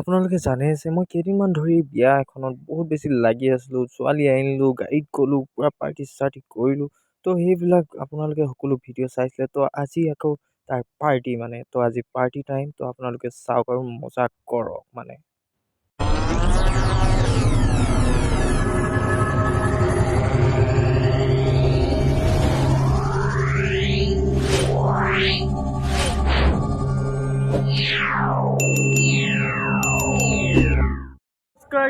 আপোনালোকে জানে যে মই কেইদিনমান ধৰি বিয়া এখনত বহুত বেছি লাগি আছিলোঁ। ছোৱালী আনিলোঁ, গাড়ীত গ'লোঁ, পূৰা পাৰ্টি চাৰ্টি কৰিলোঁ। সেইবিলাক আপোনালোকে সকলো ভিডিঅ' চাইছিলে। আজি আকৌ তাৰ পাৰ্টি মানে। আজি পাৰ্টি টাইম। আপোনালোকে চাওক আৰু মজা কৰক মানে।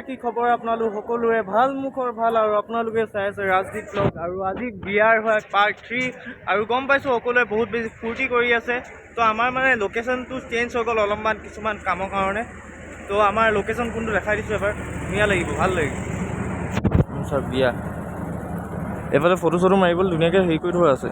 কি খবৰ আপোনালোক সকলোৰে ভাল মুখৰ ভাল আৰু আপোনালোকে চাই আছে ৰাজদীপ ব্লগ আৰু আজি বিয়াৰ হয় পাৰ্ট 3 আৰু গম পাইছোঁ সকলোৱে বহুত বেছি ফূৰ্তি কৰি আছে। আমাৰ মানে লোকেশ্যনটো চেঞ্জ হৈ গ'ল অলপমান কিছুমান কামৰ কাৰণে। আমাৰ লোকেশ্যন কোনটো দেখাই দিছোঁ এবাৰ। ধুনীয়া লাগিব, ভাল লাগিব। ছাৰ বিয়া এইফালে ফটো চটো মাৰিবলৈ ধুনীয়াকৈ হেৰি কৰি থোৱা আছে।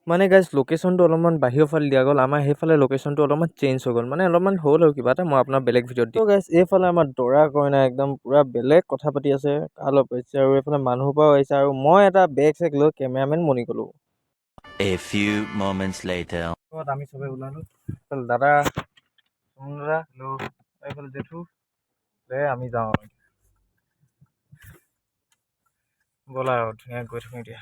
মানে গাইজ লোকেশ্যনটো অলপমান বাহিৰৰ ফালে দিয়া গ'ল। আমাৰ সেইফালে লোকেশ্যনটো অলপমান চেঞ্জ হৈ গ'ল, মানে অলপমান হ'ল আৰু কিবা এটা মই আপোনাৰ বেলেগ ভিডিঅ'ত দিম। গাইজ এইফালে আমাৰ দৰা কইনা একদম পূৰা বেলেগ কথা পাতি আছে, কাৰ লগত পাতিছে আৰু এইফালে মানুহৰ পৰাও আহিছে আৰু মই এটা বেগ চেগ লৈ কেমেৰামেন বনি গ'লোঁ। A few moments later. আমি চবে ওলালোঁ। দাদা এইফালে জেঠু আমি যাওঁ আৰু ব'লা আৰু ধুনীয়াকৈ গৈ থাকোঁ এতিয়া।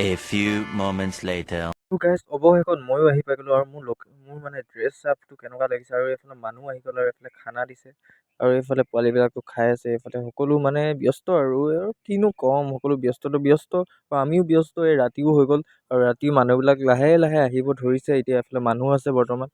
A few moments later. Guys অৱশেষত ময়ো আহি পাই গ'লোঁ আৰু মোৰ মানে ড্ৰেছ আপটো কেনেকুৱা লাগিছে আৰু এইফালে মানুহ আহি গ'ল আৰু এইফালে খানা দিছে আৰু এইফালে পোৱালীবিলাকো খাই আছে। এইফালে সকলো মানে ব্যস্ত আৰু কিনো ক'ম, সকলো ব্যস্ত আৰু আমিও ব্যস্ত। এই ৰাতিও হৈ গ'ল আৰু ৰাতি মানুহবিলাক লাহে লাহে আহিব ধৰিছে। এতিয়া এইফালে মানুহ আছে বৰ্তমান।